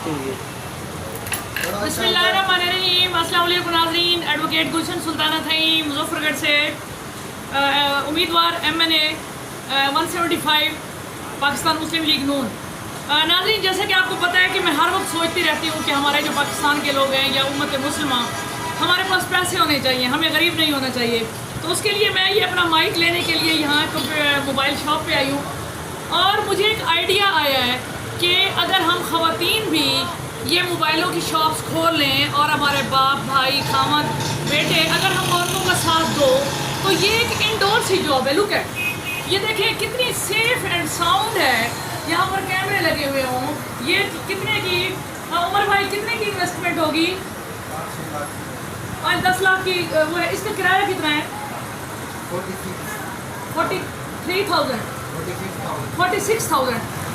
बिस्मिल्लाहिर्रहमानिर्रहीम। अस्सलाम वालेकुम नाज़रीन। एडवोकेट गुलशन सुल्ताना थई मुजफ्फरगढ़ से उम्मीदवार MNA 175 पाकिस्तान मुस्लिम लीग नून। नाज़रीन, जैसे कि आपको पता है कि मैं हर वक्त सोचती रहती हूँ कि हमारे जो पाकिस्तान के लोग हैं या उम्मत मुस्लिमा, हमारे पास पैसे होने चाहिए, हमें गरीब नहीं होना चाहिए। तो उसके लिए मैं ये अपना माइक लेने के लिए यहाँ मोबाइल शॉप पे आई हूँ और मुझे एक आइडिया आया है कि अगर हम ख़वातीन भी ये मोबाइलों की शॉप्स खोल लें और हमारे बाप भाई खामद बेटे अगर हम औरतों का साथ दो तो ये एक इंडोर सी जॉब है। लुक है, ये देखें कितनी सेफ एंड साउंड है, यहाँ पर कैमरे लगे हुए हों। ये कितने की उमर भाई कितने की इन्वेस्टमेंट होगी? 10 लाख की वो है। इसका किराया कितना है?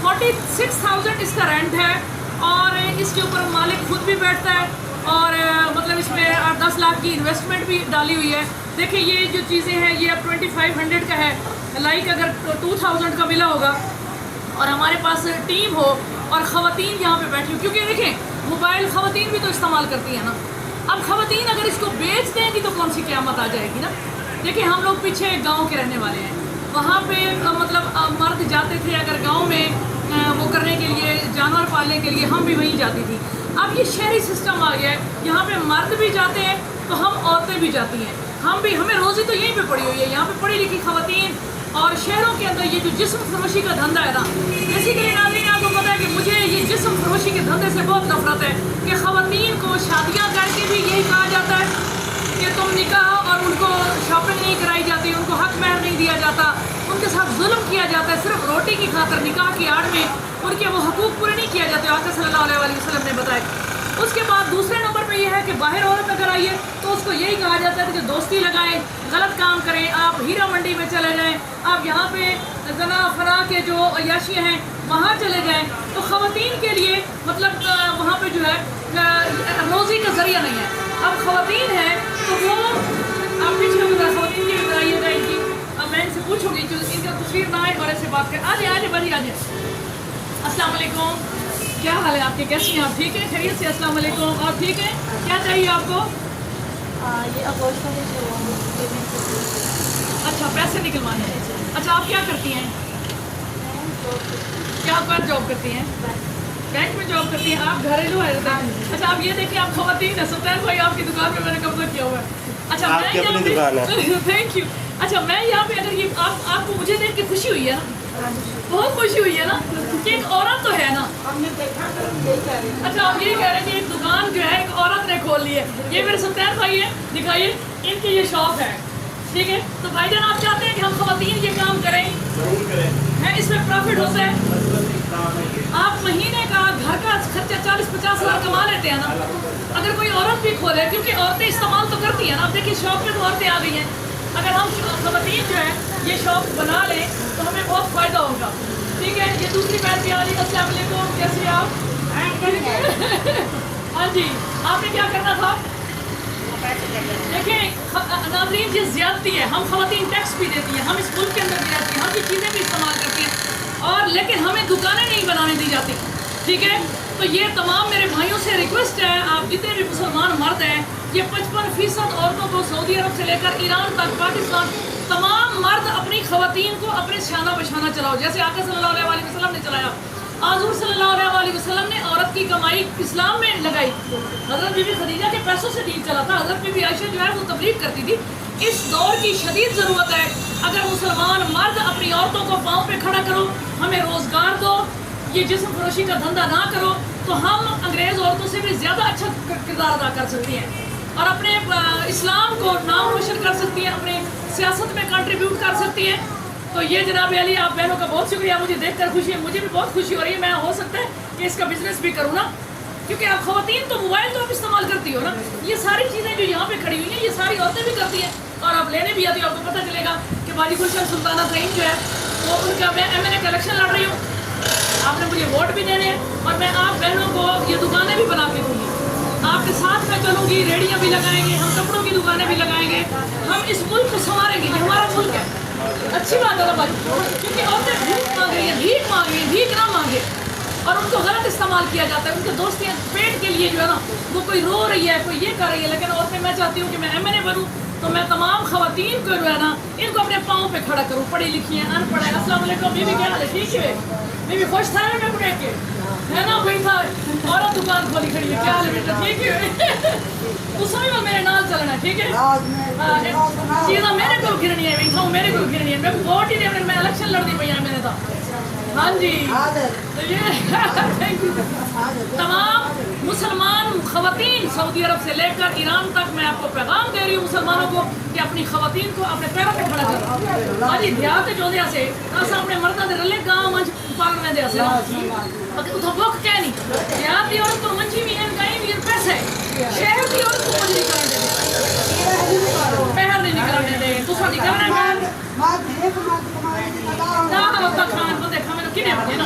46,000 इसका रेंट है और इसके ऊपर मालिक खुद भी बैठता है और मतलब इसमें 10 लाख की इन्वेस्टमेंट भी डाली हुई है। देखिए ये जो चीज़ें हैं ये अब 2500 का है, लाइक अगर 2000 का मिला होगा और हमारे पास टीम हो और ख़वातीन यहाँ पे बैठी हो, क्योंकि देखें मोबाइल ख़वातीन भी तो इस्तेमाल करती है ना। अब ख़वातीन अगर इसको बेच देंगी तो कौन सी क़यामत आ जाएगी ना। देखिए हम लोग पीछे गांव के रहने वाले हैं, वहाँ पे मतलब मर्द जाते थे अगर गांव में वो करने के लिए, जानवर पालने के लिए, हम भी वहीं जाती थी। अब ये शहरी सिस्टम आ गया है, यहाँ पे मर्द भी जाते हैं तो हम औरतें भी जाती हैं, हम भी, हमें रोज़ी तो यहीं पे पड़ी हुई है। यहाँ पे पढ़ी लिखी ख़वातीन और शहरों के अंदर ये जो जिस्म फरोशी का धंधा है ना, बेसिकली नाज़रीन आपको पता है कि मुझे ये जिस्म फरोशी के धंधे से बहुत नफरत है कि ख़वातीन को शादियाँ करके भी यही कहा जाता है कि तुम निकाह, और उनको शॉपिंग नहीं कराई जाती, उनको हक महर नहीं दिया जाता, उनके साथ जुल्म किया जाता है सिर्फ रोटी की खातिर। निकाह की आड़ में उनके वो हकूक़ पूरे नहीं किया जाते, आका सल्लल्लाहु अलैहि वसल्लम ने बताया। उसके बाद दूसरे नंबर पे ये है कि बाहर औरत अगर आई है तो उसको यही कहा जाता है कि दोस्ती लगाएं, गलत काम करें, आप हीरा मंडी में चले जाएं, आप यहाँ पे जना फना के जो अय्याशियाँ हैं वहाँ चले जाएं। तो ख़वातीन के लिए मतलब वहाँ पे जो है रोज़ी का ज़रिया नहीं है। अब ख़वातीन है तो वो आप पीछे ख़वातीन की बताइएगा इनकी, अब मैं इनसे पूछूंगी जो इनका तस्वीर ना आए और ऐसे बात करें। आज बड़ी आज अस्सलाम वालेकुम, क्या हाल है आपके, कैसी हैं आप? ठीक है, खैरियत से? अस्सलाम वालेकुम। और ठीक है, क्या चाहिए आपको? ये अच्छा, पैसे निकलवाने हैं। अच्छा, आप क्या करती हैं? क्या आप जॉब करती हैं? बैंक में जॉब करती हैं आप? घरेलू है? अच्छा, आप ये देखिए, आप ख़वातीन है। सुल्तान भाई आपकी दुकान में मैंने कब्जा किया हुआ है। अच्छा, मैं यहाँ पे थैंक यू। अच्छा, मैं यहाँ पे अगर ये आपको मुझे देख के खुशी हुई है ना? बहुत खुशी हुई है ना कि एक औरत तो है ना। अच्छा, आप ये कह रहे हैं कि एक दुकान जो है एक औरत ने खोल ली है। ये मेरे सुल्तान भाई है, दिखाइए, इनकी ये शॉप है, ठीक है। तो भाईजान आप चाहते हैं कि हम ख़वातीन ये काम करें? जरूर करें। है, इसमें प्रॉफिट होता है। आप महीने का घर का खर्चा 40-50 हज़ार कमा लेते हैं ना। अगर कोई औरत भी खोले, क्योंकि औरतें इस्तेमाल तो करती हैं ना। अब देखिए शॉप पे तो औरतें आ गई हैं, अगर हम ख़वातीन जो है ये शॉप बना लें तो हमें बहुत फ़ायदा होगा, ठीक है। ये दूसरी बहन भी आ रही है। अस्सलाम वालेकुम, कैसे आप? हाँ जी, आपने क्या करना था? देखिए नाज़रीन, ये ज़्यादती है। हम ख़वातीन टैक्स भी देती हैं, हम इस मुल्क के अंदर भी रहती हैं, हम ये चीज़ें भी इस्तेमाल करती हैं और लेकिन हमें दुकानें नहीं बनाने दी जाती, ठीक है। तो ये तमाम मेरे भाइयों से रिक्वेस्ट है, आप जितने भी मुसलमान मर्द हैं, ये 55% औरतों को सऊदी अरब से लेकर ईरान तक, पाकिस्तान, तमाम मर्द अपनी ख़वातीन को अपने शाना बशाना चलाओ, जैसे आका सल्लल्लाहु अलैहि वसल्लम ने चलाया। हुज़ूर सल्लल्लाहु अलैहि वसल्लम ने औरत की कमाई इस्लाम में लगाई। हज़रत बीबी खदीजा के पैसों से दीन चला था। हज़रत बीबी आयशा जो है वो तबलीग करती थी। इस दौर की शदीद ज़रूरत है, अगर मुसलमान मर्द अपनी औरतों को पाँव पे खड़ा करो, हमें रोज़गार दो, ये जिस्म फरोशी का धंधा ना करो, तो हम अंग्रेज़ औरतों से भी ज़्यादा अच्छा किरदार अदा कर सकती हैं और अपने इस्लाम को नाम रोशन कर सकती हैं, अपने सियासत में कंट्रीब्यूट कर सकती हैं। तो ये जनाब अली, आप बहनों का बहुत शुक्रिया, मुझे देखकर खुशी है, मुझे भी बहुत खुशी हो रही है। मैं हो सकता है कि इसका बिजनेस भी करूँ ना, क्योंकि आप ख़वातीन तो मोबाइल तो आप इस्तेमाल करती हो ना। ये सारी चीज़ें जो यहाँ पे खड़ी हुई हैं ये सारी औरतें भी करती हैं और आप लेने भी आती हो। आपको पता चलेगा कि बाजी गुलशन सुल्ताना थई जो है वो उनका, मैं MNA का इलेक्शन लड़ रही हूँ, आपने मुझे वोट भी देने हैं और मैं आप बहनों को ये दुकानें भी बना के दूँगी, आपके साथ मैं चलूँगी, रेडियाँ भी लगाएंगे, हम कपड़ों की दुकानें भी लगाएंगे, हम इस मुल्क को संवारेंगे। ये हमारा मुल्क है, अच्छी बात है ना भाई, क्योंकि औरतें भीख मांग रही है, भीख मांग रही है, भीख ना मांगे। اور ان کو غلط استعمال کیا جاتا ہے. ان کے دوستیاں پیٹ کے لیے جو ہے نا وہ کوئی رو رہی ہے, کوئی یہ کر رہی ہے, لیکن عورتیں میں چاہتی ہوں کہ میں MNA بنوں تو میں تمام خواتین کو جو ہے نا ان کو اپنے پاؤں پہ کھڑا کروں, پڑھی لکھی ہیں, ان پڑھ ہے. السلام علیکم بیوی, کیا حال ہے, ٹھیک ہے بیوی, خوش تھا میں کو دیکھ کے, ہے نا بھائی تھا, عورت دکان کھولی کھڑی ہے, کیا حال ہے بیٹا, ٹھیک ہے, تو سمجھ میرے نال چلنا, ٹھیک ہے, چیزاں میرے کو گرنی ہے, بیٹھا ہوں میرے کو گرنی ہے, میں ووٹ ہی نہیں, میں الیکشن لڑنی پئی ہے میرے تھا. ہاں جی, تو یہ تمام مسلمان خواتین سعودی عرب سے لے کر ایران تک میں آپ کو پیغام دے رہی ہوں مسلمانوں کو کہ اپنی خواتین کو اپنے پیروں پہ کھڑا کرو. ہاں جی, دیہات جو دیا سے اساں اپنے مرداں دے رلے گاؤں منج پالن میں دیا سے مگر اتھا بک کہہ نہیں, دیہات دی عورت کو منجی بھی ہیں, گائیں بھی ہیں, پیسے شہر دی عورت کو منجی کرنے دے, پہر نہیں نکلنے دے, تو ساڈی کرنا ہے کنے بنے نا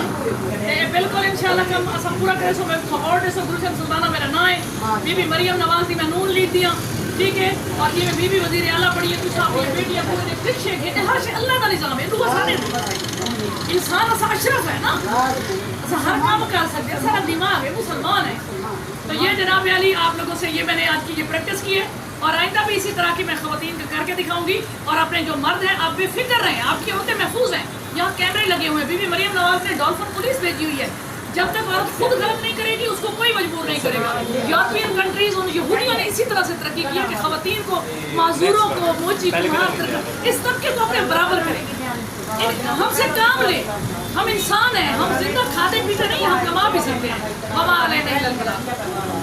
بالکل انشاءاللہ کم اسا پورا کرے سو. میں اور دے سو گلشن سلطانہ میرا نام ہے, بی بی مریم نواز دی میں نون لیڈ دیا, ٹھیک ہے, اور یہ میں بی بی وزیر اعلیٰ پڑھی ہے, کچھ اپنی بیٹیاں پورے نے پچھے گئے, ہر شے اللہ کا نظام ہے, دعا سارے انسان اسا اشرف ہے نا, اسا ہر کام کر سکتے ہیں, سارا دماغ ہے, مسلمان ہے. تو یہ جناب علی آپ لوگوں سے یہ میں نے آج کی یہ پریکٹس کی ہے, اور آئندہ بھی اسی طرح کی میں خواتین کر کے دکھاؤں گی. اور اپنے جو مرد ہیں آپ بے فکر رہیں, آپ کی عورتیں محفوظ ہیں, یہاں کیمرے لگے ہوئے ہیں. بی بی مریم نواز نے ڈالفن پولیس بھیجی ہوئی ہے, جب تک عورت خود غلط نہیں کرے گی اس کو کوئی مجبور نہیں کرے گا. یورپین کنٹریز ان یہودیوں نے اسی طرح سے ترقی کی ہے کہ خواتین کو, معذوروں کو, موچی کو, اس طبقے کو اپنے برابر کریں گے. ہم سے کام لیں, ہم انسان ہیں, ہم زندہ کھاتے پیتے نہیں, ہم کما بھی سکتے ہیں. وما علینا الا البلاغ.